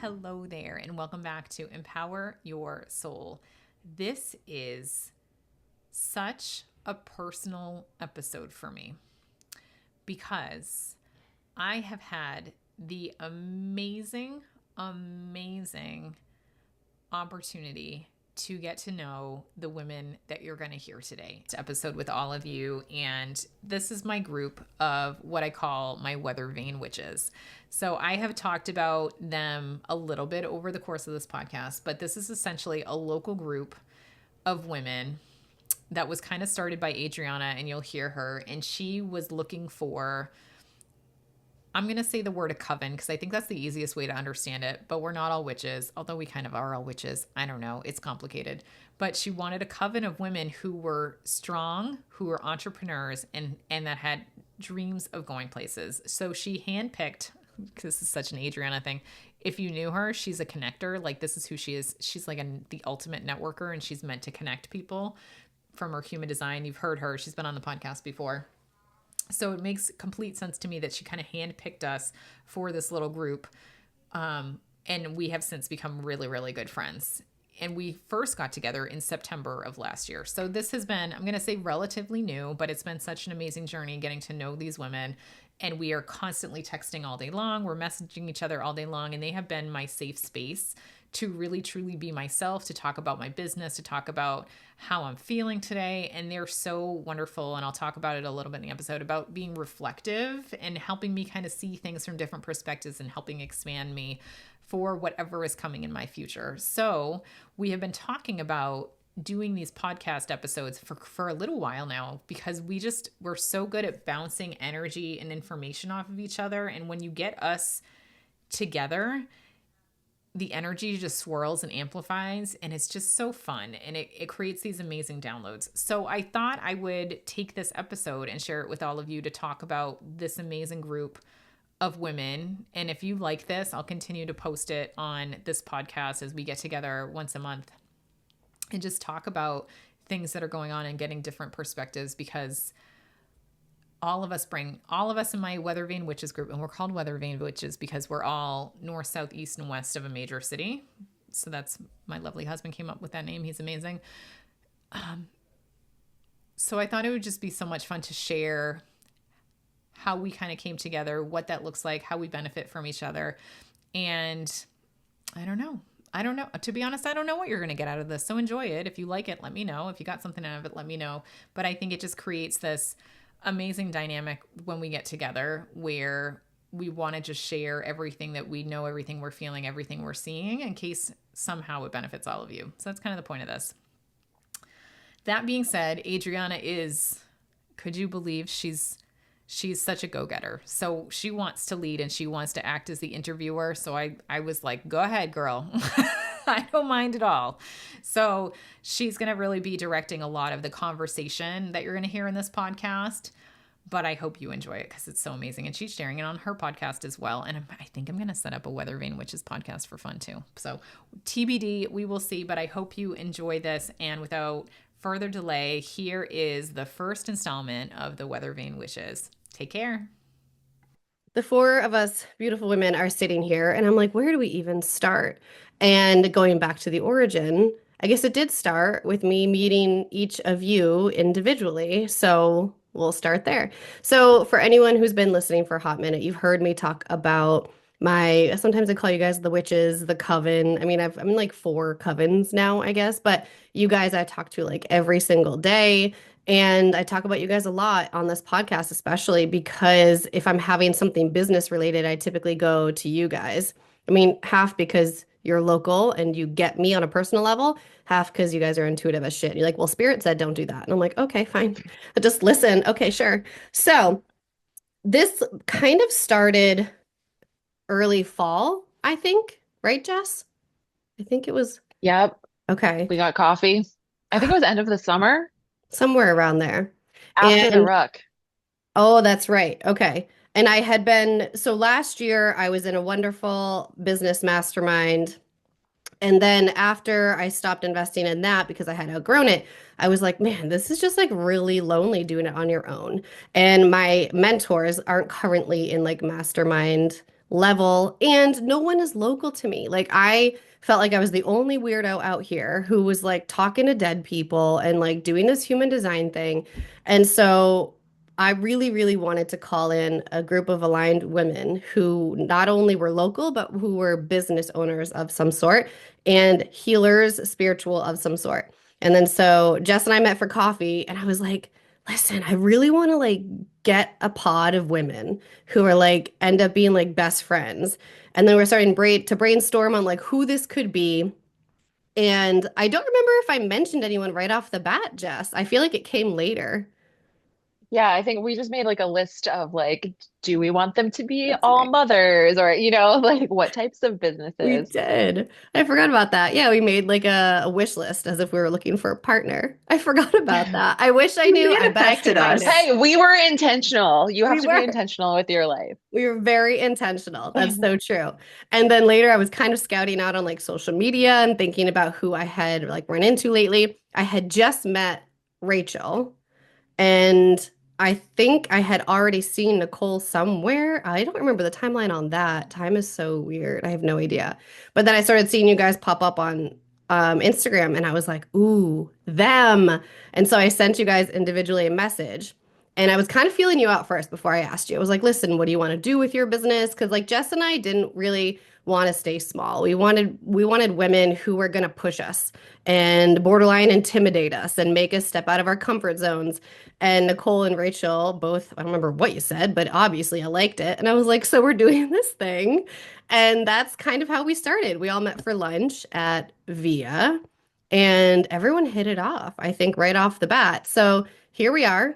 Hello there, and welcome back to Empower Your Soul. This is such a personal episode for me because I have had the amazing opportunity to get to know the women that you're going to hear today. It's an episode with all of you, and this is my group of what I call my Weathervane Witches. So I have talked about them a little bit over the course of this podcast, but this is essentially a local group of women that was kind of started by Adriana, and you'll hear her, and she was looking for, I'm going to say the word a coven because I think that's the easiest way to understand it, but we're not all witches, although we kind of are all witches. I don't know. It's complicated. But she wanted a coven of women who were strong, who were entrepreneurs, and that had dreams of going places. So she handpicked, because this is such an Adriana thing. If you knew her, she's a connector. Like, this is who she is. She's like the ultimate networker, and she's meant to connect people from her human design. You've heard her. She's been on the podcast before. So it makes complete sense to me that she kind of handpicked us for this little group. And we have since become really, really good friends. And we first got together in September of last year. So this has been, I'm going to say relatively new, but it's been such an amazing journey getting to know these women. And we are constantly texting all day long. We're messaging each other all day long. And they have been my safe space to really, truly be myself, to talk about my business, to talk about how I'm feeling today. And they're so wonderful. And I'll talk about it a little bit in the episode about being reflective and helping me kind of see things from different perspectives and helping expand me for whatever is coming in my future. So we have been talking about doing these podcast episodes for a little while now because we're so good at bouncing energy and information off of each other. And when you get us together, the energy just swirls and amplifies, and it's just so fun, and it creates these amazing downloads. So I thought I would take this episode and share it with all of you to talk about this amazing group of women. And if you like this, I'll continue to post it on this podcast as we get together once a month and just talk about things that are going on and getting different perspectives, because all of us in my Weathervane Witches group, and we're called Weathervane Witches because we're all north, south, east, and west of a major city. So that's, my lovely husband came up with that name. He's amazing. So I thought it would just be so much fun to share how we kind of came together, what that looks like, how we benefit from each other. And I don't know. To be honest, I don't know what you're going to get out of this. So enjoy it. If you like it, let me know. If you got something out of it, let me know. But I think it just creates this amazing dynamic when we get together where we want to just share everything that we know, everything we're feeling, everything we're seeing, in case somehow it benefits all of you. So that's kind of the point of this. That being said, Adriana could you believe she's such a go-getter. So she wants to lead and she wants to act as the interviewer. So I was like, go ahead, girl. I don't mind at all. So she's going to really be directing a lot of the conversation that you're going to hear in this podcast. But I hope you enjoy it because it's so amazing. And she's sharing it on her podcast as well. And I think I'm going to set up a Weathervane Witches podcast for fun too. So TBD, we will see. But I hope you enjoy this. And without further delay, here is the first installment of the Weathervane Witches. Take care. The four of us beautiful women are sitting here, and I'm like, where do we even start? And going back to the origin, I guess it did start with me meeting each of you individually. So we'll start there. So for anyone who's been listening for a hot minute, you've heard me talk about sometimes I call you guys the witches, the coven. I mean, I'm in like 4 covens now, I guess, but you guys I talk to like every single day. And I talk about you guys a lot on this podcast, especially because if I'm having something business related, I typically go to you guys. I mean, half because you're local and you get me on a personal level, half because you guys are intuitive as shit. And you're like, well, Spirit said don't do that. And I'm like, okay, fine. But just listen. Okay, sure. So this kind of started early fall, I think, right, Jess? I think it was Yep, okay, we got coffee. I think it was end of the summer somewhere around there. after the And ruck. oh, that's right. Okay. And I had been, so last year I was in a wonderful business mastermind. And then after I stopped investing in that because I had outgrown it, I was like, man, this is just like really lonely doing it on your own. And my mentors aren't currently in like mastermind level, and no one is local to me. Like I felt like I was the only weirdo out here who was like talking to dead people and like doing this human design thing. And so I really, really wanted to call in a group of aligned women who not only were local, but who were business owners of some sort and healers, spiritual of some sort. And then so Jess and I met for coffee, and I was like, listen, I really want to like get a pod of women who are like end up being like best friends. And then we're starting to brainstorm on like who this could be. And I don't remember if I mentioned anyone right off the bat, Jess. I feel like it came later. Yeah, I think we just made like a list of like, do we want them to be That's all right. mothers or, like what types of We businesses? did. I forgot about that. Yeah, we made like a wish list as if we were looking for a partner. I forgot about that. I wish I You knew. I bet I could manifested find it. us. Hey, we were intentional. You We have to be were. intentional with your life. We were very intentional. That's so true. And then later I was kind of scouting out on like social media and thinking about who I had like run into lately. I had just met Rachel, and I think I had already seen Nicole somewhere. I don't remember the timeline on that. Time is so weird. I have no idea. But then I started seeing you guys pop up on Instagram, and I was like, ooh, them. And so I sent you guys individually a message. And I was kind of feeling you out first before I asked you. I was like, listen, what do you want to do with your business? Because like Jess and I didn't really want to stay small. We wanted women who were going to push us and borderline intimidate us and make us step out of our comfort zones. And Nicole and Rachel both, I don't remember what you said, but obviously I liked it. And I was like, so we're doing this thing. And that's kind of how we started. We all met for lunch at Via, and everyone hit it off, I think, right off the bat. So here we are,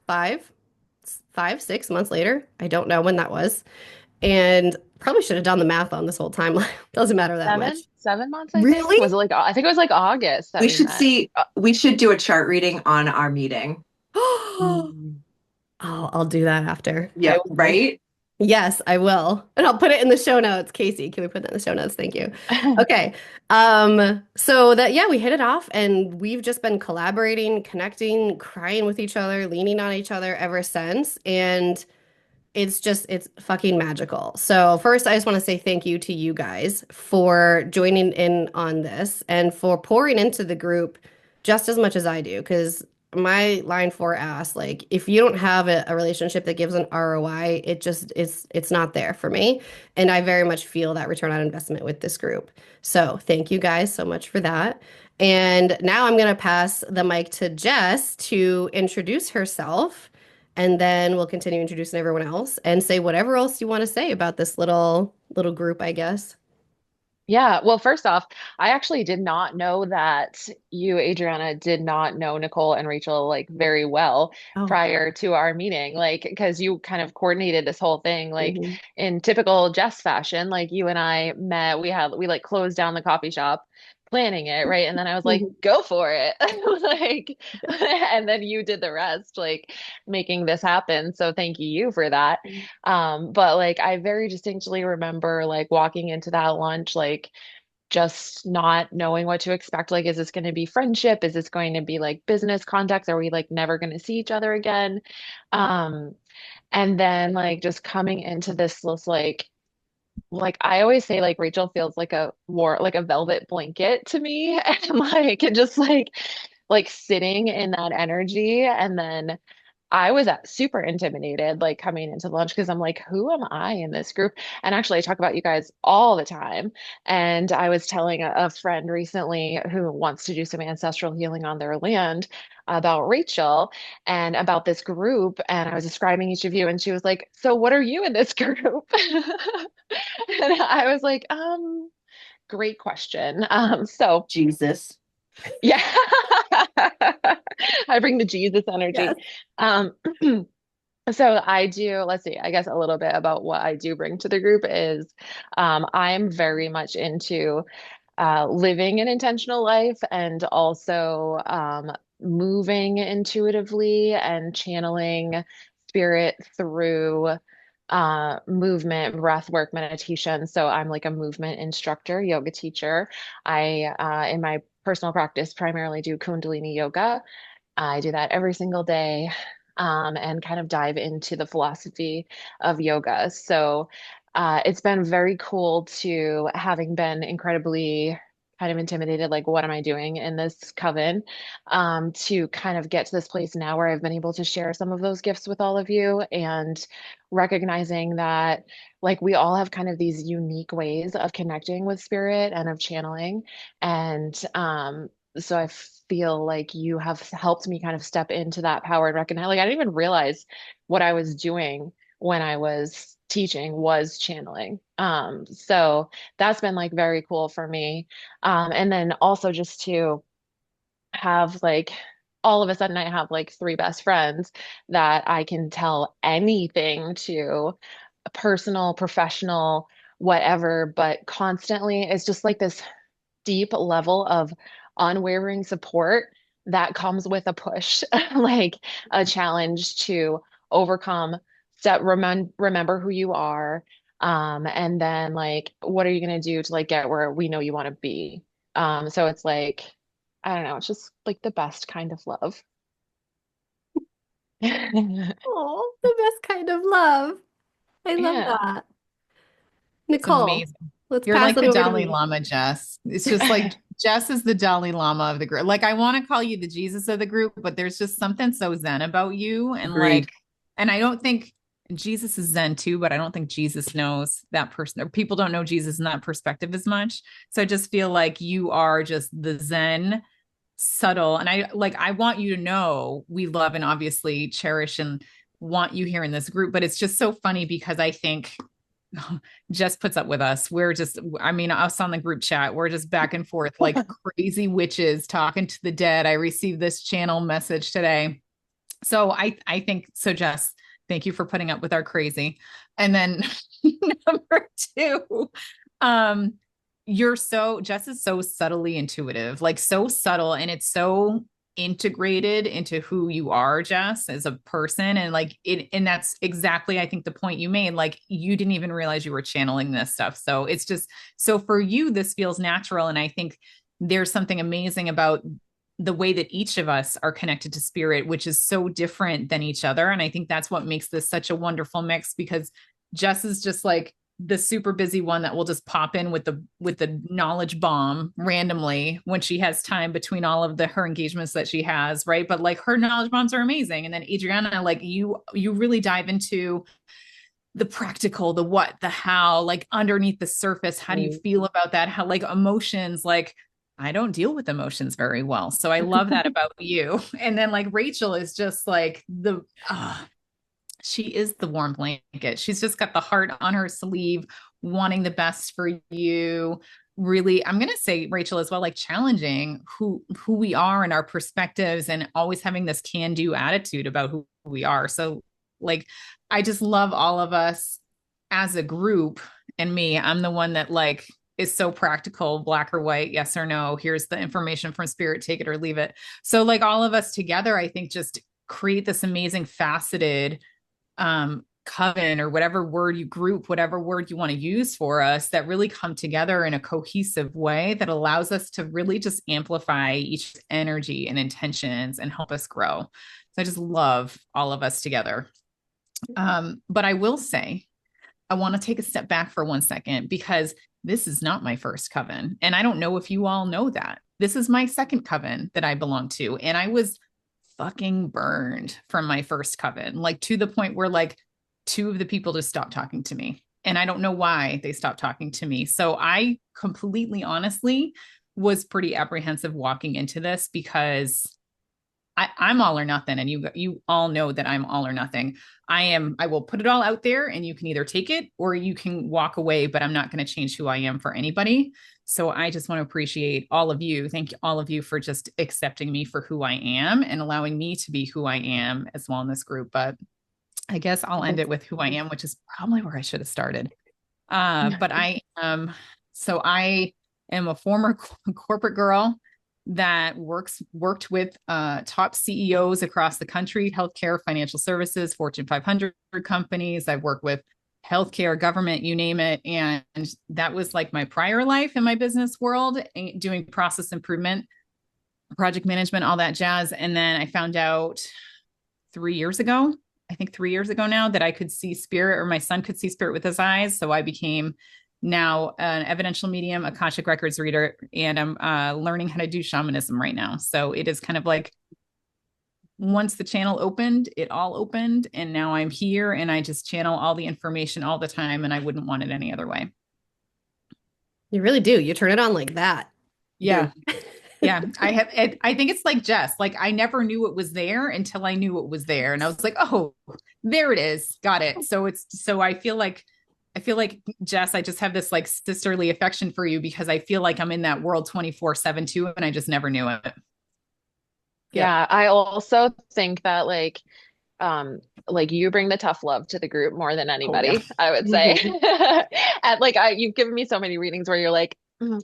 five, 6 months later. I don't know when that was. And probably should have done the math on this whole timeline. Doesn't matter that much. 7 months, I think. Really? Was it like, I think it was like August that We we should met. see, we should do a chart reading on our meeting. Oh, Mm. I'll do that after. I Yep, will. right? Yes, I will. And I'll put it in the show notes. Casey, can we put that in the show notes? Thank you. Okay. So that yeah, we hit it off, and we've just been collaborating, connecting, crying with each other, leaning on each other ever since. And it's fucking magical. So first, I just want to say thank you to you guys for joining in on this and for pouring into the group just as much as I do. Because my line four asked, like, if you don't have a relationship that gives an ROI, it's not there for me. And I very much feel that return on investment with this group. So thank you guys so much for that. And now I'm gonna pass the mic to Jess to introduce herself, and then we'll continue introducing everyone else and say whatever else you want to say about this little group, I guess. Yeah, well, first off, I actually did not know that you, Adriana, did not know Nicole and Rachel like very well Oh. prior to our meeting. Like, because you kind of coordinated this whole thing, like Mhm. in typical Jess fashion. Like, you and I met, we like closed down the coffee shop planning it, right? And then I was like, Mhm. go for it. Like, and then you did the rest, like making this happen. So thank you for that. But like I very distinctly remember like walking into that lunch, like just not knowing what to expect. Like, is this going to be friendship? Is this going to be like business contacts? Are we like never going to see each other again? Um, and then like just coming into this like I always say like Rachel feels like like a velvet blanket to me and like and just like sitting in that energy and then I was super intimidated, like coming into lunch because I'm like, who am I in this group? And actually, I talk about you guys all the time. And I was telling a friend recently who wants to do some ancestral healing on their land about Rachel and about this group. And I was describing each of you, and she was like, so what are you in this group? And I was like, great question. So Jesus. yeah, I bring the Jesus energy. Yes. Um, So I do, let's see, I guess a little bit about what I do bring to the group is I'm very much into living an intentional life and also moving intuitively and channeling spirit through movement, breath work, meditation. So I'm like a movement instructor, yoga teacher. In my personal practice, primarily do Kundalini yoga. I do that every single day and kind of dive into the philosophy of yoga. So it's been very cool to having been incredibly kind of intimidated, like, what am I doing in this coven? To kind of get to this place now where I've been able to share some of those gifts with all of you and recognizing that, like, we all have kind of these unique ways of connecting with spirit and of channeling. And so I feel like you have helped me kind of step into that power and recognize, like, I didn't even realize what I was doing when I was teaching was channeling. So that's been like very cool for me. And then also just to have like all of a sudden I have like three best friends that I can tell anything to, personal, professional, whatever, but constantly it's just like this deep level of unwavering support that comes with a push, like a challenge to overcome, remember who you are. And then like, what are you going to do to like get where we know you want to be? So it's like, I don't know, it's just like the best kind of love. Oh, the best kind of love. I love Yeah. that. It's Nicole, amazing. let's You're pass like it the over to Dalai you. Lama, Jess. It's just like Jess is the Dalai Lama of the group. Like I want to call you the Jesus of the group, but there's just something so zen about you. And Agreed. like, and I don't think Jesus is zen too, but I don't think Jesus knows that person, or people don't know Jesus in that perspective as much. So I just feel like you are just the zen subtle. And I want you to know we love and obviously cherish and want you here in this group, but it's just so funny because I think Jess puts up with us. We're just, I mean, us on the group chat, we're just back and forth like crazy witches talking to the dead. I received this channel message today. So I think so, Jess, thank you for putting up with our crazy. And then number two, um, Jess is so subtly intuitive, like so subtle, and it's so integrated into who you are, Jess, as a person. And like it, and that's exactly, I think, the point you made. Like you didn't even realize you were channeling this stuff. So it's just, so for you, this feels natural. And I think there's something amazing about the way that each of us are connected to spirit, which is so different than each other. And I think that's what makes this such a wonderful mix, because Jess is just like the super busy one that will just pop in with the knowledge bomb randomly when she has time between all of her engagements that she has, right? But like her knowledge bombs are amazing. And then Adriana, like you really dive into the practical, the what, the how, like underneath the surface. How do you feel about that? How, like, emotions, like I don't deal with emotions very well. So I love that about you. And then like Rachael is just like she is the warm blanket. She's just got the heart on her sleeve, wanting the best for you. Really, I'm going to say Rachael as well, like challenging who we are and our perspectives, and always having this can-do attitude about who we are. So like, I just love all of us as a group. And me, I'm the one that like is so practical, black or white, yes or no. Here's the information from spirit, take it or leave it. So like all of us together, I think just create this amazing faceted coven, or whatever word whatever word you want to use for us, that really come together in a cohesive way that allows us to really just amplify each energy and intentions and help us grow. So I just love all of us together. But I will say, I want to take a step back for 1 second, because this is not my first coven. And I don't know if you all know that. This is my second coven that I belong to. And I was fucking burned from my first coven, like to the point where like two of the people just stopped talking to me. And I don't know why they stopped talking to me. So I completely honestly was pretty apprehensive walking into this, because I'm all or nothing. And you all know that I'm all or nothing. I will put it all out there and you can either take it or you can walk away, but I'm not going to change who I am for anybody. So I just want to appreciate all of you. Thank you, all of you, for just accepting me for who I am and allowing me to be who I am as well in this group. But I guess I'll end it with who I am, which is probably where I should have started. But I am a former corporate girl that worked with top CEOs across the country, healthcare, financial services, Fortune 500 companies. I've worked with healthcare, government, you name it. And that was like my prior life in my business world, doing process improvement, project management, all that jazz. And then I found out 3 years ago I think 3 years ago now, that I could see spirit, or my son could see spirit with his eyes. So I became now an evidential medium, Akashic Records reader, and I'm learning how to do shamanism right now. So it is kind of like once the channel opened, it all opened. And now I'm here and I just channel all the information all the time. And I wouldn't want it any other way. You really do. You turn it on like that. Yeah. Yeah. I think it's like Jess. Like I never knew it was there until I knew it was there. And I was like, oh, there it is. Got it. So I feel like Jess, I just have this like sisterly affection for you because I feel like I'm in that world 24/7 too. And I just never knew it. Yeah, I also think that like you bring the tough love to the group more than anybody, I would say. And you've given me so many readings where you're like,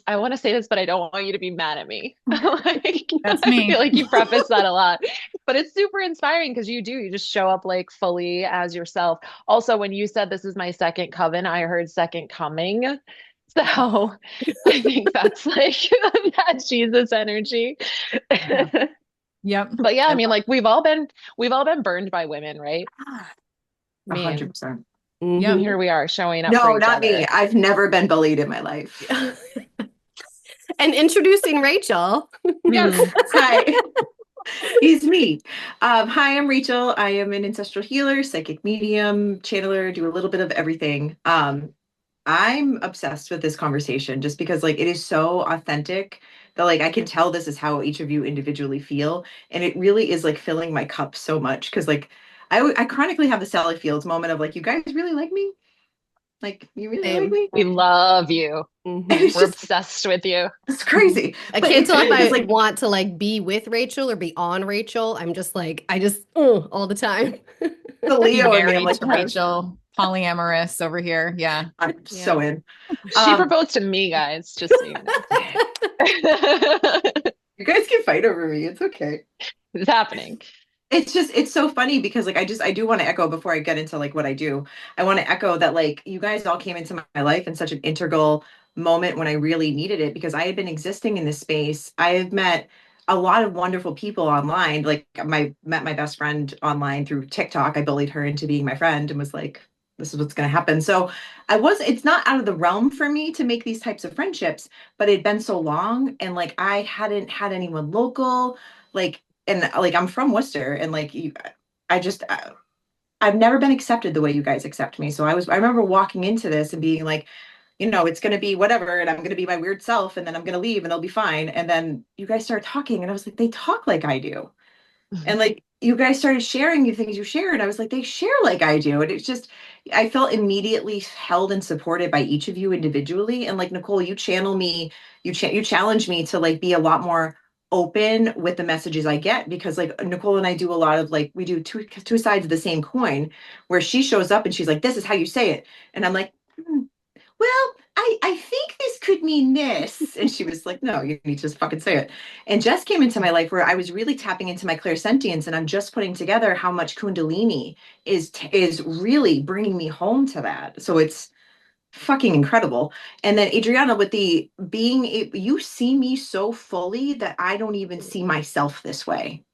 I want to say this, but I don't want you to be mad at me. Like That's I me. feel like you preface that a lot. But it's super inspiring because you just show up like fully as yourself. Also, when you said this is my second coven, I heard second coming. So I think that's like that Jesus energy. Yeah. Yep. But yeah, I mean, like we've all been burned by women, right? I mean, 100%. Yeah. here we are showing up for No, each not other. me. I've never been bullied in my life. And introducing Rachael. Yes. Hi. He's me. Hi, I'm Rachael. I am an ancestral healer, psychic medium, channeler, do a little bit of everything. I'm obsessed with this conversation just because like it is so authentic that like I can tell this is how each of you individually feel. And it really is like filling my cup so much because like I chronically have the Sally Fields moment of like, you guys really like me? Like, you really like me? We love you. It's We're just, obsessed with you. it's crazy. I But can't it's tell if good because I like want to like be with Rachael or be on Rachael. I'm just like, all the time. the Be Leo in me, I'm married like, to yes, Rachael, polyamorous over here. Yeah. I'm Yeah. so in. She proposed to me, guys, just so you know. You guys can fight over me. It's okay. It's happening. It's so funny because like I do want to echo before I get into like what I do. I want to echo that like you guys all came into my life in such an integral moment when I really needed it because I had been existing in this space. I have met a lot of wonderful people online. Like met my best friend online through TikTok. I bullied her into being my friend and was like, this is what's going to happen. So it's not out of the realm for me to make these types of friendships, but it'd been so long and like I hadn't had anyone local. Like and like I'm from Worcester and like you I just I've never been accepted the way you guys accept me. So I remember walking into this and being like, it's going to be whatever and I'm going to be my weird self and then I'm going to leave and it'll be fine. And then you guys start talking and I was like, they talk like I do. And like you guys started sharing the things you shared. I was like, they share like I do. And it's just, I felt immediately held and supported by each of you individually. And like Nicole, you channel me, you challenge me to like be a lot more open with the messages I get because like Nicole and I do a lot of like we do two sides of the same coin where she shows up and she's like, this is how you say it. And I'm like, well, I think this could mean this. And she was like, no, you need to just fucking say it. And Jess came into my life where I was really tapping into my clairsentience and I'm just putting together how much Kundalini is really bringing me home to that. So it's fucking incredible. And then Adriana with the you see me so fully that I don't even see myself this way.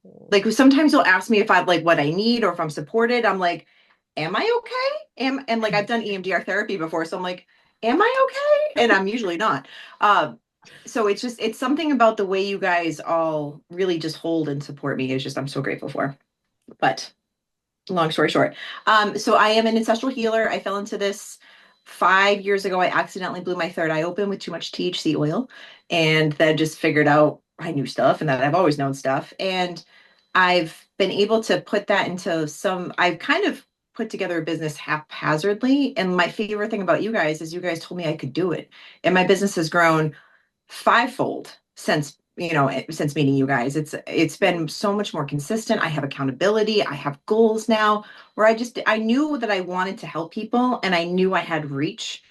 Like sometimes you'll ask me if I like what I need or if I'm supported. I'm like, am I okay? And like I've done EMDR therapy before, so I'm like, am I okay? And I'm usually not. So it's something about the way you guys all really just hold and support me is just I'm so grateful for. But long story short, so I am an ancestral healer. I fell into this 5 years ago. I accidentally blew my third eye open with too much THC oil, and then just figured out I knew stuff and that I've always known stuff. And I've been able to put that into I've kind of put together a business haphazardly. And my favorite thing about you guys is you guys told me I could do it. And my business has grown fivefold since meeting you guys. It's been so much more consistent. I have accountability. I have goals now where I knew that I wanted to help people and I knew I had reach,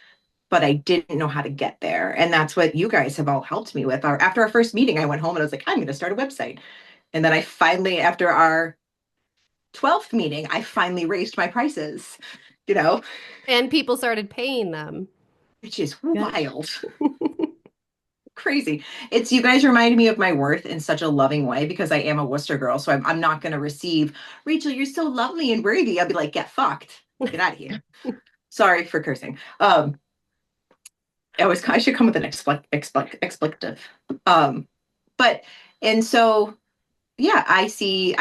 but I didn't know how to get there. And that's what you guys have all helped me with. After our first meeting, I went home and I was like, I'm going to start a website. And then I finally, after our 12th meeting, I finally raised my prices, And people started paying them. which is wild. crazy. It's you guys remind me of my worth in such a loving way because I am a Worcester girl. So I'm not going to receive, Rachel, you're so lovely and worthy. I'll be like, get fucked. Get out of here. Sorry for cursing. I should come with an expletive. But, and so, yeah, I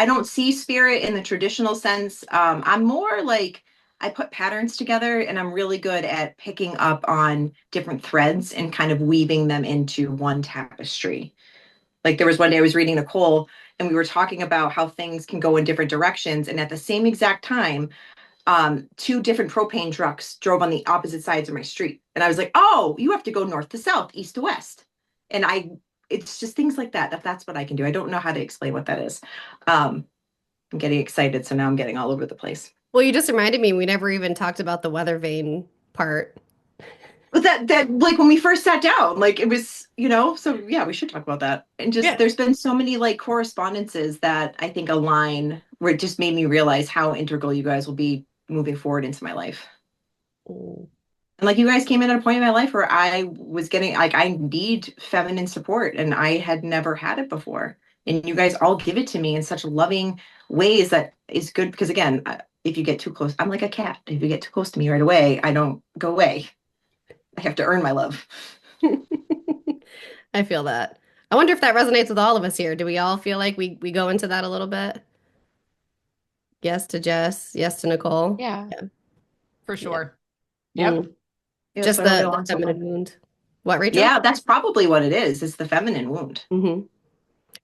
don't see spirit in the traditional sense. I'm more like, I put patterns together and I'm really good at picking up on different threads and kind of weaving them into one tapestry. Like there was one day I was reading Nicole and we were talking about how things can go in different directions. And at the same exact time, two different propane trucks drove on the opposite sides of my street. And I was like, oh, you have to go north to south, east to west. And it's just things like that. That's what I can do. I don't know how to explain what that is. I'm getting excited. So now I'm getting all over the place. Well, you just reminded me, we never even talked about the weather vane part. But that like when we first sat down, like it was, so yeah, we should talk about that. And just Yeah. there's been so many like correspondences that I think align where it just made me realize how integral you guys will be moving forward into my life. Mm. And like you guys came in at a point in my life where I was getting like I need feminine support and I had never had it before. And you guys all give it to me in such loving ways that is good because again, if you get too close, I'm like a cat. If you get too close to me right away, I don't go away. I have to earn my love. I feel that. I wonder if that resonates with all of us here. Do we all feel like we go into that a little bit? Yes to Jess, yes to Nicole. Yeah. Yeah. For Yeah. sure. Yep. Mm. Yeah, Just so I don't get the along so feminine well. wound. What, Rachel? Yeah, that's probably what it is. It's the feminine wound. Mm-hmm.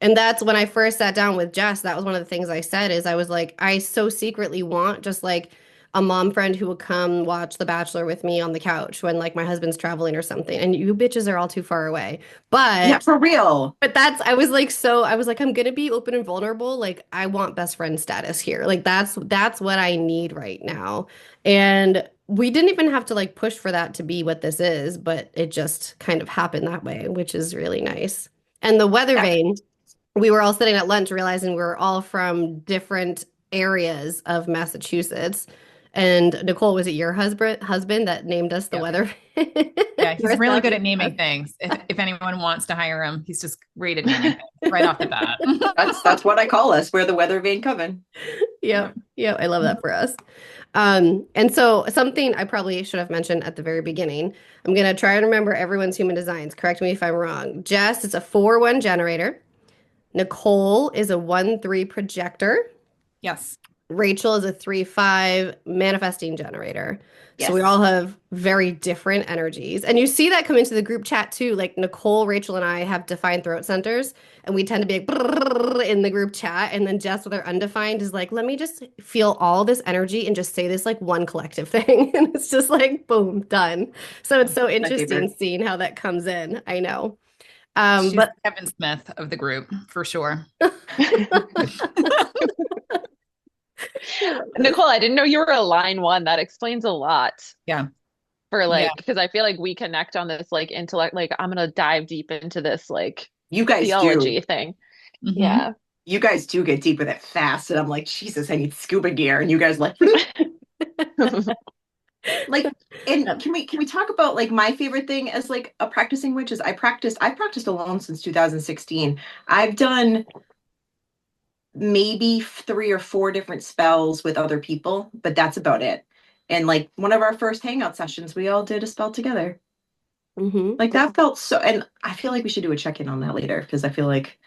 And that's when I first sat down with Jess. That was one of the things I said is I was like, I so secretly want just like a mom friend who would come watch The Bachelor with me on the couch when like my husband's traveling or something. And you bitches are all too far away. Yeah, But for real. I was like, I'm gonna be open and vulnerable. Like I want best friend status here. Like that's what I need right now. And we didn't even have to like push for that to be what this is, but it just kind of happened that way, which is really nice. And the weather Yeah. vane, we were all sitting at lunch realizing we were all from different areas of Massachusetts. And Nicole, was it your husband that named us the Yep. weather? Yeah, he's really good at North, naming things. If anyone wants to hire him, he's just great at naming things right off the bat. That's what I call us. We're the Weathervane Coven. Yep. Yep. I love that for us. And so something I probably should have mentioned at the very beginning. I'm gonna try and remember everyone's human designs. Correct me if I'm wrong. Jess is a 4-1 generator. Nicole is a 1-3 projector. Yes. Rachael is a 3-5 manifesting generator. So we Yes. all have very different energies. And you see that come into the group chat too. Like Nicole, Rachael, and I have defined throat centers, and we tend to be like "Brrrr" in the group chat. And then Jess with her undefined is like, let me just feel all this energy and just say this like one collective thing. And it's just like, boom, done. So it's so My interesting favorite. seeing how that comes in. I know. She's But Kevin Smith of the group for sure. Nicole, I didn't know you were a line one. That explains a lot Yeah. for Yeah. like, because I feel like we connect on this like intellect, like I'm gonna dive deep into this like You guys theology do. thing. Mhm. Yeah. You guys do get deep with it fast. And I'm like, Jesus, I need scuba gear. And you guys like, like, and can we talk about like my favorite thing as like a practicing witch is I practiced alone since 2016. I've done maybe 3 or 4 different spells with other people, but that's about it. And like one of our first hangout sessions, we all did a spell together. Mhm. Like that felt so, and I feel like we should do a check-in on that later because I feel like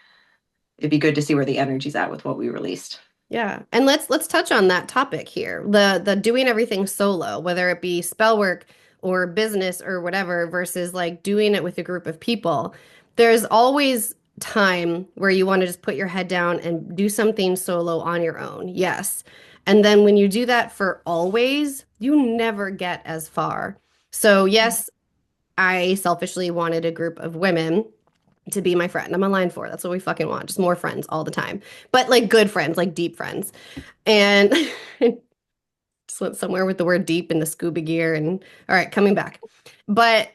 it'd be good to see where the energy's at with what we released. Yeah. And let's touch on that topic here. The doing everything solo, whether it be spell work or business or whatever versus like doing it with a group of people. There's always time where you want to just put your head down and do something solo on your own. Yes. And then when you do that for always, you never get as far. So, yes, I selfishly wanted a group of women to be my friend. I'm a line 4. That's what we fucking want. Just more friends all the time. But like good friends, like deep friends. And just went somewhere with the word deep in the scuba gear and all right, coming back. But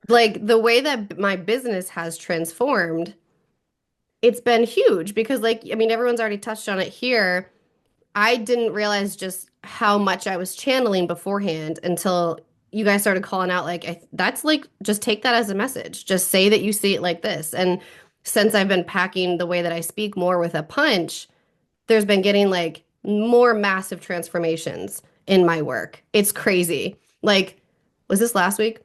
like the way that my business has transformed, it's been huge because like I mean everyone's already touched on it here. I didn't realize just how much I was channeling beforehand until you guys started calling out, like, that's like, just take that as a message. Just say that you see it like this. And since I've been packing the way that I speak more with a punch, there's been getting like more massive transformations in my work. It's crazy. Like, was this last week?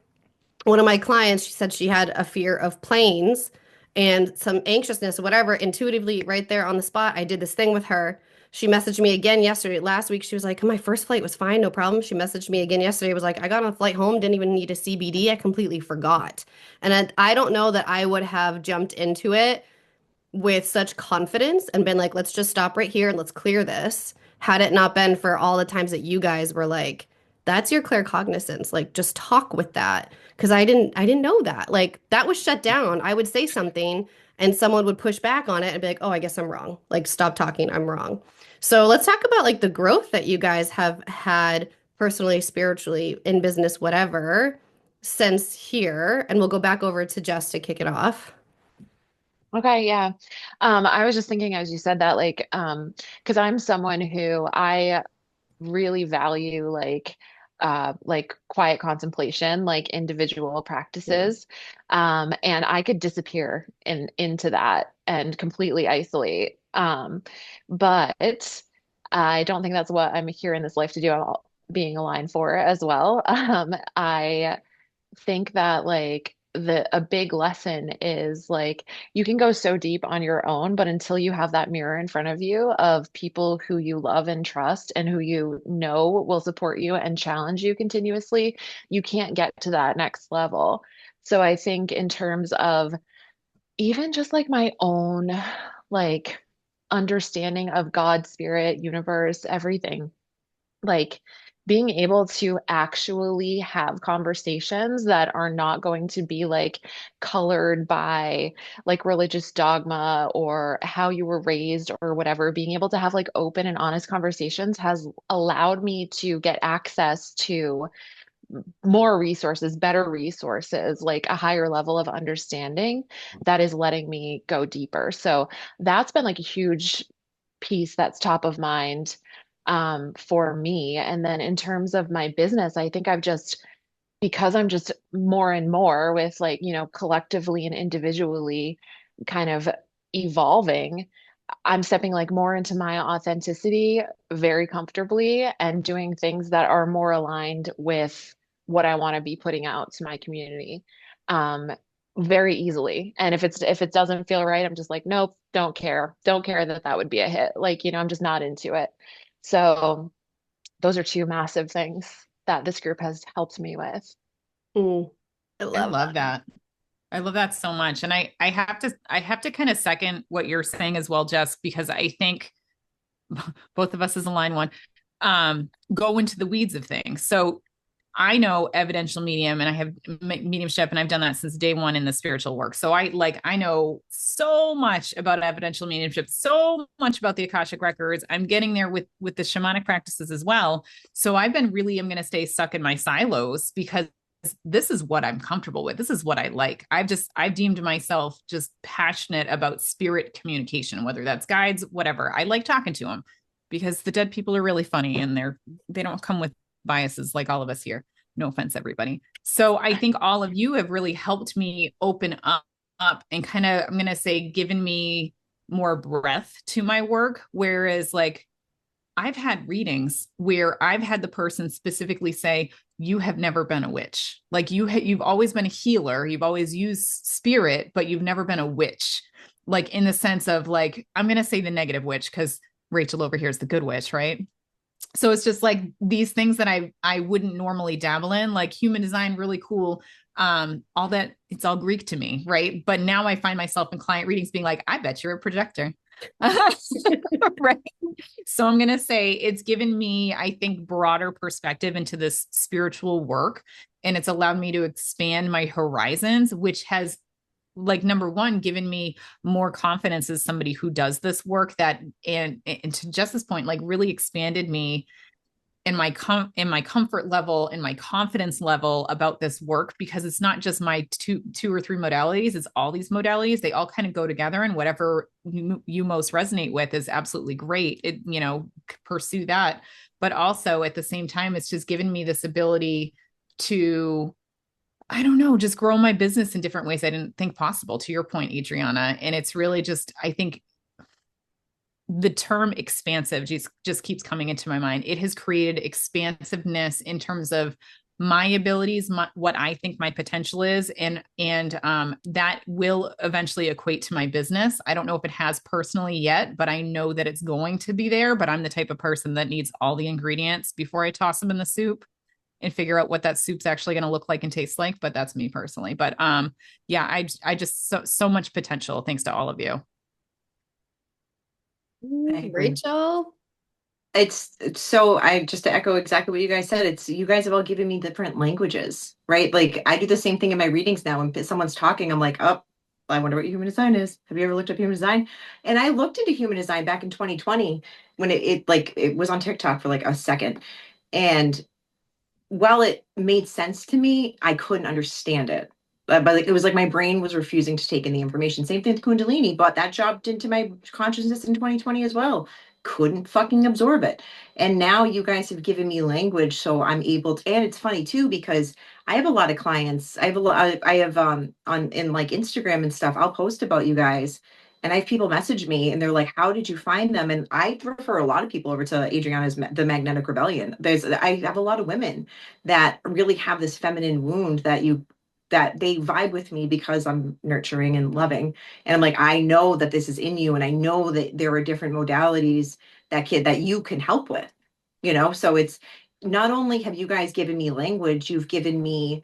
One of my clients, she said she had a fear of planes and some anxiousness, whatever, intuitively right there on the spot. I did this thing with her. She messaged me again yesterday. Last week, she was like, my first flight was fine, no problem. She messaged me again yesterday, was like, I got on a flight home, didn't even need a CBD. I completely forgot. And I don't know that I would have jumped into it with such confidence and been like, let's just stop right here and let's clear this. Had it not been for all the times that you guys were like, that's your claircognizance. Like, just talk with that. Cause I didn't know that. Like, that was shut down. I would say something and someone would push back on it and be like, oh, I guess I'm wrong. Like, stop talking. I'm wrong. So let's talk about like the growth that you guys have had personally, spiritually, in business, whatever, since here. And we'll go back over to Jess to kick it off. Okay, yeah. I was just thinking as you said that, like, because I'm someone who I really value like quiet contemplation, like individual Yeah. practices. And I could disappear into that and completely isolate. But I don't think that's what I'm here in this life to do. I'm being aligned for as well. I think that like the a big lesson is like you can go so deep on your own, but until you have that mirror in front of you of people who you love and trust and who you know will support you and challenge you continuously, you can't get to that next level. So I think in terms of even just like my own like understanding of God, spirit, universe, everything, like being able to actually have conversations that are not going to be like colored by like religious dogma or how you were raised or whatever, being able to have like open and honest conversations has allowed me to get access to more resources, better resources, like a higher level of understanding that is letting me go deeper. So that's been like a huge piece that's top of mind for me. And then in terms of my business, I think I've just, because I'm just more and more with like, you know, collectively and individually kind of evolving, I'm stepping like more into my authenticity very comfortably and doing things that are more aligned with what I want to be putting out to my community. Um, very easily. And if it doesn't feel right, I'm just like, nope, don't care. Don't care that that would be a hit. Like, you know, I'm just not into it. So those are two massive things that this group has helped me with. Mm, I I love love that. that. I love that so much. And I have to kind of second what you're saying as well, Jess, because I think both of us as a line one, go into the weeds of things. So I know evidential medium and I have mediumship and I've done that since day one in the spiritual work. So I know so much about evidential mediumship, so much about the Akashic records. I'm getting there with the shamanic practices as well. So I'm going to stay stuck in my silos because this is what I'm comfortable with. This is what I like. I've deemed myself just passionate about spirit communication, whether that's guides, whatever. I like talking to them because the dead people are really funny and they don't come with biases like all of us here. No offense, everybody. So I think all of you have really helped me open up and kind of, I'm going to say, given me more breadth to my work. Whereas like I've had readings where I've had the person specifically say, you have never been a witch. Like you've always been a healer. You've always used spirit, but you've never been a witch. Like in the sense of like, I'm going to say the negative witch because Rachael over here is the good witch, right? So it's just like these things that I wouldn't normally dabble in, like human design, really cool. All that, it's all Greek to me, right? But now I find myself in client readings being like, I bet you're a projector. Right. So I'm going to say it's given me, I think, broader perspective into this spiritual work. And it's allowed me to expand my horizons, which has, like, number one, given me more confidence as somebody who does this work that, and to Jess's point, like really expanded me in in my comfort level, in my confidence level about this work, because it's not just my two or three modalities, it's all these modalities. They all kind of go together, and whatever you most resonate with is absolutely great. It, pursue that. But also at the same time, it's just given me this ability to, I don't know, just grow my business in different ways I didn't think possible, to your point, Adriana. And it's really just, I think the term expansive just keeps coming into my mind. It has created expansiveness in terms of my abilities, what I think my potential is, and that will eventually equate to my business. I don't know if it has personally yet, but I know that it's going to be there. But I'm the type of person that needs all the ingredients before I toss them in the soup and figure out what that soup's actually going to look like and taste like. But that's me personally. But yeah, I just so much potential thanks to all of you. I agree. Rachael? It's so I just to echo exactly what you guys said, it's you guys have all given me different languages, right? Like I do the same thing in my readings now. When someone's talking, I'm like, oh, I wonder what human design is. Have you ever looked up human design? And I looked into human design back in 2020 when it was on TikTok for like a second. And while it made sense to me, I couldn't understand it. But like, it was like my brain was refusing to take in the information. Same thing with Kundalini, but that jumped into my consciousness in 2020 as well. Couldn't fucking absorb it. And now you guys have given me language, so I'm able to. And it's funny too because I have a lot of clients. I have a lot. I have on in like Instagram and stuff. I'll post about you guys, and I have people message me and they're like, "How did you find them?" And I refer a lot of people over to Adriana's The Magnetic Rebellion. I have a lot of women that really have this feminine wound that they vibe with me because I'm nurturing and loving. And I'm like, I know that this is in you, and I know that there are different modalities that you can help with, you know? So it's not only have you guys given me language, you've given me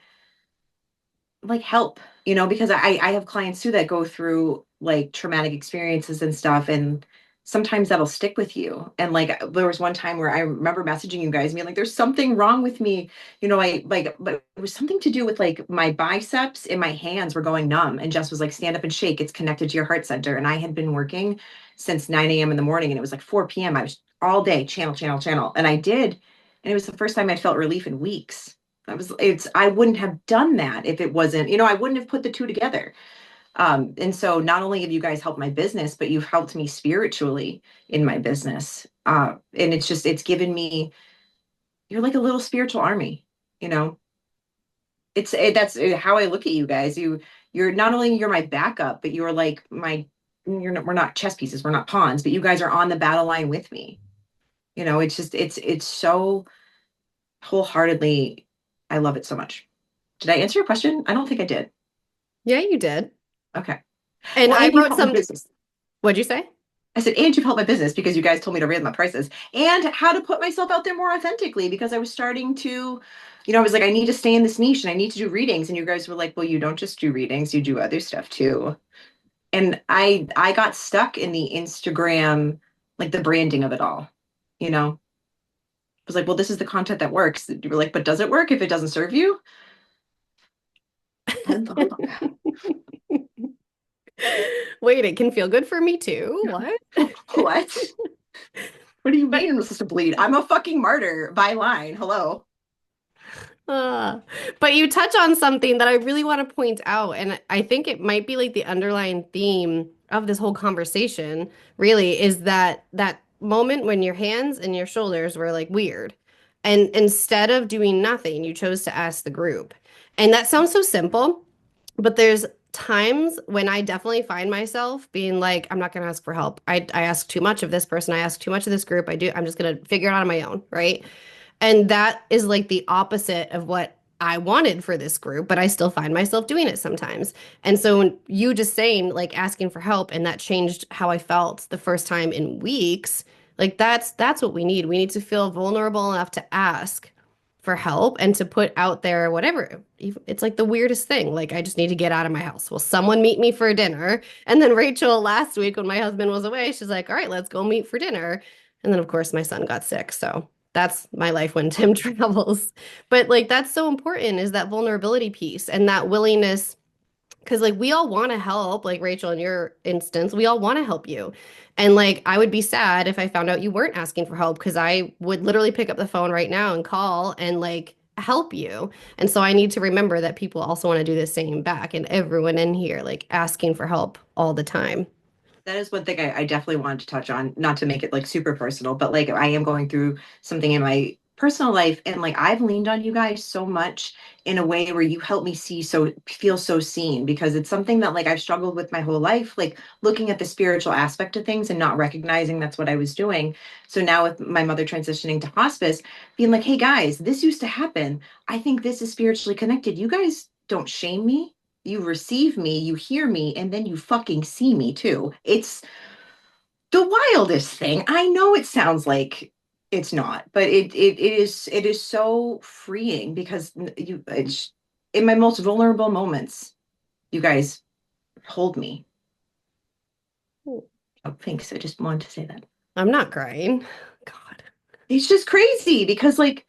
like help, you know, because I have clients too that go through like traumatic experiences and stuff, and sometimes that'll stick with you. And like there was one time where I remember messaging you guys, being like, "There's something wrong with me," you know, but it was something to do with like my biceps and my hands were going numb, and Jess was like, "Stand up and shake. It's connected to your heart center." And I had been working since 9 a.m. in the morning, and it was like 4 p.m. I was all day channel, and I did, and it was the first time I felt relief in weeks. I wouldn't have done that if it wasn't, you know, I wouldn't have put the two together. And so not only have you guys helped my business, but you've helped me spiritually in my business. And it's given me, you're like a little spiritual army, you know, that's how I look at you guys. You're not only you're my backup, but you're like we're not chess pieces. We're not pawns, but you guys are on the battle line with me. You know, it's so wholeheartedly, I love it so much. Did I answer your question? I don't think I did. Yeah, you did. Okay. And Well, I and you wrote helped my some. business. What'd you say? I said, and you've helped my business because you guys told me to raise my prices and how to put myself out there more authentically because I was starting to, you know, I was like, I need to stay in this niche and I need to do readings. And you guys were like, well, you don't just do readings, you do other stuff too. And I got stuck in the Instagram, like the branding of it all, you know. I was like, well, this is the content that works. You were like, but does it work if it doesn't serve you? Wait, it can feel good for me too. What? What? What do you But mean I'm supposed to bleed? I'm a fucking martyr by line. Hello. Uh, but you touch on something that I really want to point out, and I think it might be like the underlying theme of this whole conversation, really, is that moment when your hands and your shoulders were like weird. And instead of doing nothing, you chose to ask the group. And that sounds so simple, but there's times when I definitely find myself being like, I'm not going to ask for help. I ask too much of this person. I ask too much of this group. I'm just going to figure it out on my own, right? And that is like the opposite of what I wanted for this group, but I still find myself doing it sometimes. And so when you just saying like asking for help and that changed how I felt the first time in weeks, like that's what we need. We need to feel vulnerable enough to ask for help and to put out there whatever. It's like the weirdest thing. Like I just need to get out of my house. Will someone meet me for dinner? And then Rachael last week when my husband was away, she's like, "All right, let's go meet for dinner." And then of course my son got sick, so that's my life when Tim travels. But like that's so important is that vulnerability piece and that willingness because like we all want to help, like Rachael in your instance, we all want to help you. And like I would be sad if I found out you weren't asking for help because I would literally pick up the phone right now and call and like help you. And so I need to remember that people also want to do the same back and everyone in here like asking for help all the time. That is one thing I definitely wanted to touch on, not to make it like super personal, but like I am going through something in my personal life, and like I've leaned on you guys so much in a way where you help me feel so seen, because it's something that like I've struggled with my whole life, like looking at the spiritual aspect of things and not recognizing that's what I was doing. So now with my mother transitioning to hospice, being like, hey guys, this used to happen. I think this is spiritually connected. You guys don't shame me. You receive me, you hear me, and then you fucking see me too. It's the wildest thing. I know it sounds like it's not, but it is so freeing, because in my most vulnerable moments, you guys hold me. Oh, thanks. I just wanted to say that. I'm not crying. God. It's just crazy because like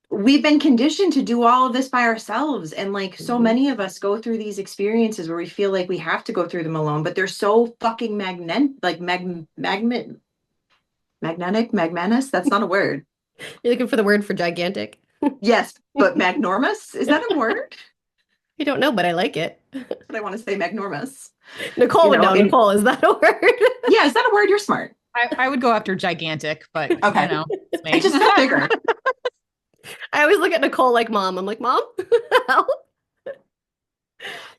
we've been conditioned to do all of this by ourselves, and like so many of us go through these experiences where we feel like we have to go through them alone, but they're so fucking magnanimous. That's not a word. You're looking for the word for gigantic? Yes, but magnormous, is that a word? I don't know, but I like it. But I want to say magnormous. Nicole would know. Nicole, is that a word? Yeah, is that a word? You're smart. I would go after gigantic, but okay. you know, I just felt bigger. I always look at Nicole like mom. I'm like, Mom?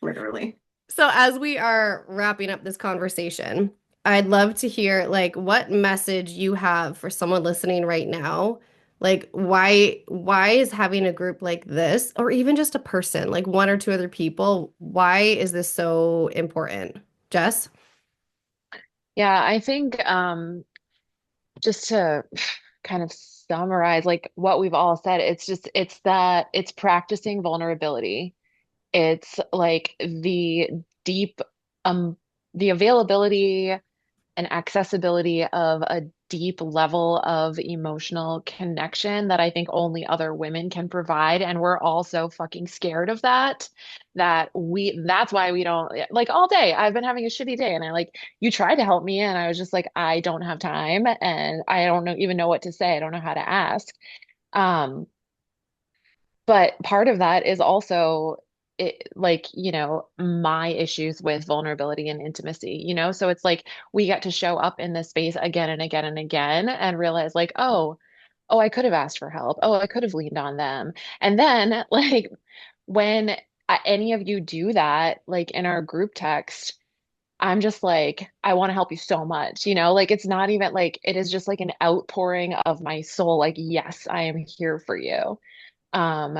Literally. So as we are wrapping up this conversation, I'd love to hear like what message you have for someone listening right now. Like why is having a group like this, or even just a person, like one or two other people, why is this so important? Jess? Yeah, I think just to kind of summarize like what we've all said, it's practicing vulnerability. It's like deep um the availability and accessibility of a deep level of emotional connection that I think only other women can provide. And we're all so fucking scared of that, that's why we don't, like, all day I've been having a shitty day and you tried to help me and I was just like, I don't have time and I don't even know what to say. I don't know how to ask. Um, but part of that is also my issues with vulnerability and intimacy, so it's like we get to show up in this space again and again and again and realize like, oh, I could have asked for help. Oh, I could have leaned on them. And then like when any of you do that, like in our group text, I'm just like, I want to help you so much, like it's not even like, it is just like an outpouring of my soul. Like, yes, I am here for you. Um,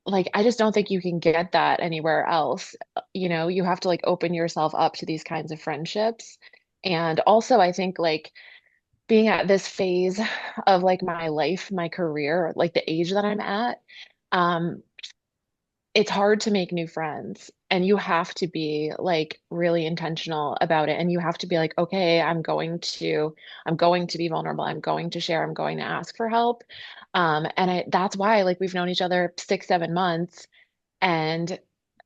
like I just don't think you can get that anywhere else. You have to like open yourself up to these kinds of friendships. And also I think like being at this phase of like my life, my career, like the age that I'm at, um, it's hard to make new friends. And you have to be like really intentional about it. And you have to be like, okay, I'm going to be vulnerable. I'm going to share. I'm going to ask for help. That's why like we've known each other 6, 7 months. And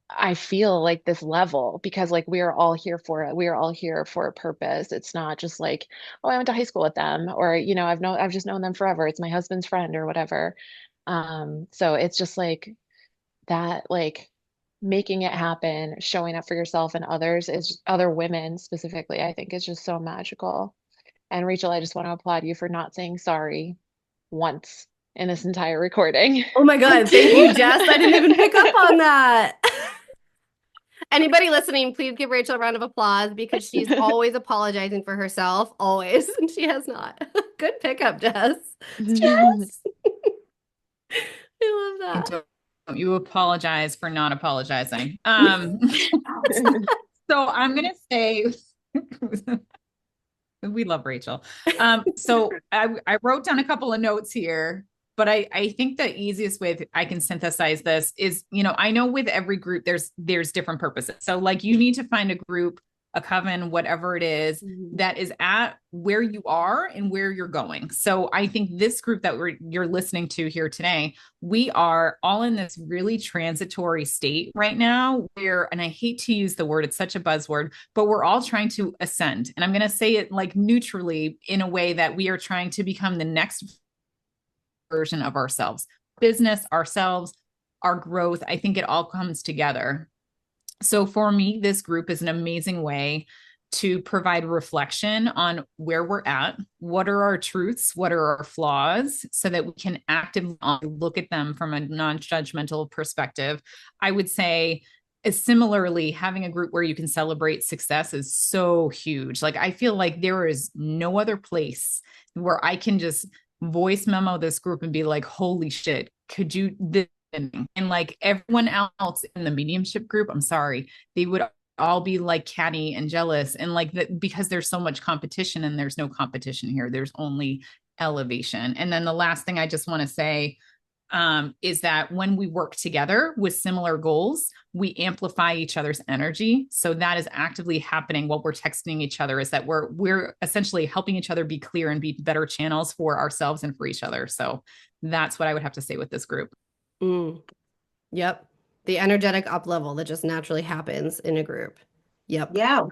I feel like this level because like we are all here for it. We are all here for a purpose. It's not just like, oh, I went to high school with them, or I've just known them forever. It's my husband's friend or whatever. So it's just like that, like making it happen, showing up for yourself and others is other women specifically, I think is just so magical. And Rachel, I just want to applaud you for not saying sorry once in this entire recording. Oh my God, thank you, Jess. I didn't even pick up on that. Anybody listening, please give Rachel a round of applause because she's always apologizing for herself, always, and she has not. Good pickup, Jess. Jess. I love that. Don't you apologize for not apologizing. So I'm gonna say we love Rachel. So I wrote down a couple of notes here, but I think the easiest way I can synthesize this is, I know with every group there's different purposes. So like you need to find a group, a coven, whatever it is, that is at where you are and where you're going. So I think this group that you're listening to here today, we are all in this really transitory state right now where, and I hate to use the word, it's such a buzzword, but we're all trying to ascend. And I'm going to say it like neutrally in a way that we are trying to become the next version of ourselves, business, ourselves, our growth. I think it all comes together. So for me, this group is an amazing way to provide reflection on where we're at, what are our truths, what are our flaws, so that we can actively look at them from a non-judgmental perspective. I would say similarly, having a group where you can celebrate success is so huge. Like, I feel like there is no other place where I can just voice memo this group and be like, holy shit, could you this? And like everyone else in the mediumship group, I'm sorry, they would all be like catty and jealous, and like that, because there's so much competition, and there's no competition here, there's only elevation. And then the last thing I just want to say is that when we work together with similar goals, we amplify each other's energy. So that is actively happening while we're texting each other, is that we're essentially helping each other be clear and be better channels for ourselves and for each other. So that's what I would have to say with this group. Yep. The energetic up level that just naturally happens in a group. Yep. Yeah.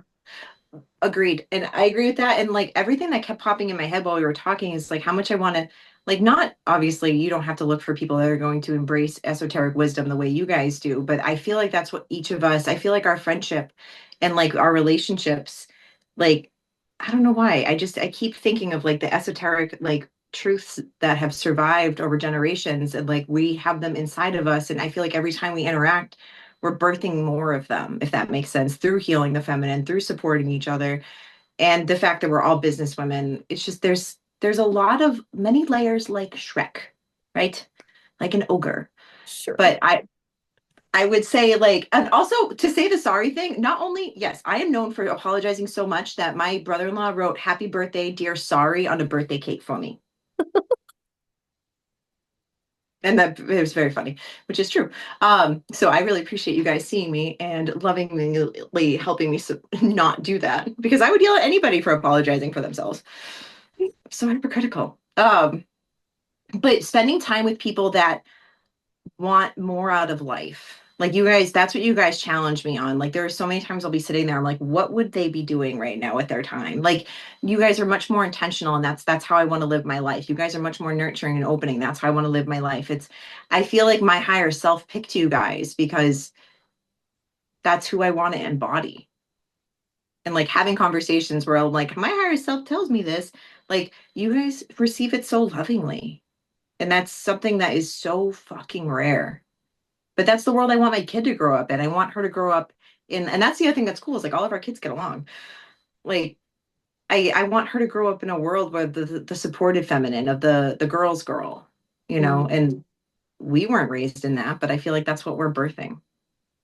Agreed. And I agree with that. And like everything that kept popping in my head while we were talking is like how much I want to, like, not obviously you don't have to look for people that are going to embrace esoteric wisdom the way you guys do, but I feel like that's what each of us, I feel like our friendship and like our relationships, like, I don't know why. I keep thinking of like the esoteric, like, truths that have survived over generations, and like we have them inside of us. And I feel like every time we interact, we're birthing more of them, if that makes sense, through healing the feminine, through supporting each other. And the fact that we're all business women, it's just there's a lot of many layers, like Shrek, right? Like an ogre. Sure. But I would say, like, and also to say the sorry thing, not only, yes, I am known for apologizing so much that my brother-in-law wrote "Happy birthday, dear sorry" on a birthday cake for me. And that it was very funny, which is true. So I really appreciate you guys seeing me and lovingly helping me not do that, because I would yell at anybody for apologizing for themselves. So hypocritical. But spending time with people that want more out of life. Like you guys, that's what you guys challenge me on. Like there are so many times I'll be sitting there, I'm like, what would they be doing right now with their time? Like you guys are much more intentional, and that's how I want to live my life. You guys are much more nurturing and opening. That's how I want to live my life. I feel like my higher self picked you guys because that's who I want to embody. And like having conversations where I'm like, my higher self tells me this, like you guys receive it so lovingly. And that's something that is so fucking rare. But that's the world I want my kid to grow up in. I want her to grow up in, and that's the other thing that's cool, is like all of our kids get along. Like I want her to grow up in a world where the supportive feminine of the girl's girl, you know, and we weren't raised in that, but I feel like that's what we're birthing.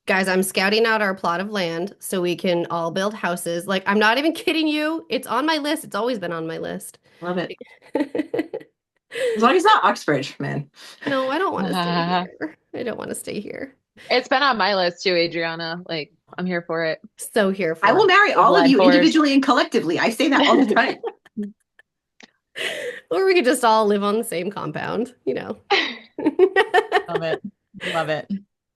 Guys, I'm scouting out our plot of land so we can all build houses. Like, I'm not even kidding you. It's on my list. It's always been on my list. Love it. As long as it's not Oxbridge, man. No, I don't want to stay here. I don't want to stay here. It's been on my list too, Adriana. Like, I'm here for it. So here for I will it. marry all of you Force. individually and collectively. I say that all the time. Or we could just all live on the same compound, you know. Love it. Love it.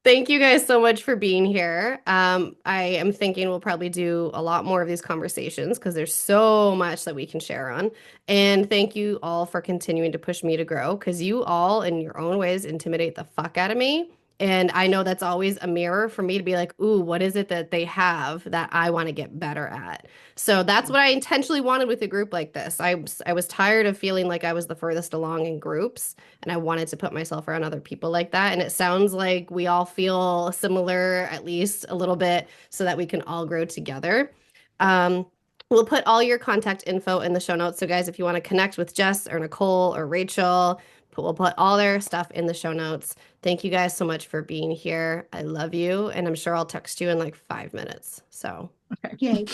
Thank you guys so much for being here. I am thinking we'll probably do a lot more of these conversations because there's so much that we can share on. And thank you all for continuing to push me to grow, because you all in your own ways intimidate the fuck out of me. And I know that's always a mirror for me to be like, ooh, what is it that they have that I want to get better at? So that's what I intentionally wanted with a group like this. I was tired of feeling like I was the furthest along in groups, and I wanted to put myself around other people like that. And it sounds like we all feel similar, at least a little bit, so that we can all grow together. We'll put all your contact info in the show notes. So guys, if you want to connect with Jess or Nicole or Rachael, we'll put all their stuff in the show notes. Thank you guys so much for being here. I love you. And I'm sure I'll text you in like 5 minutes. So, Okay. Yay.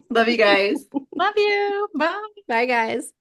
Love you guys. Love you. Bye. bye, guys.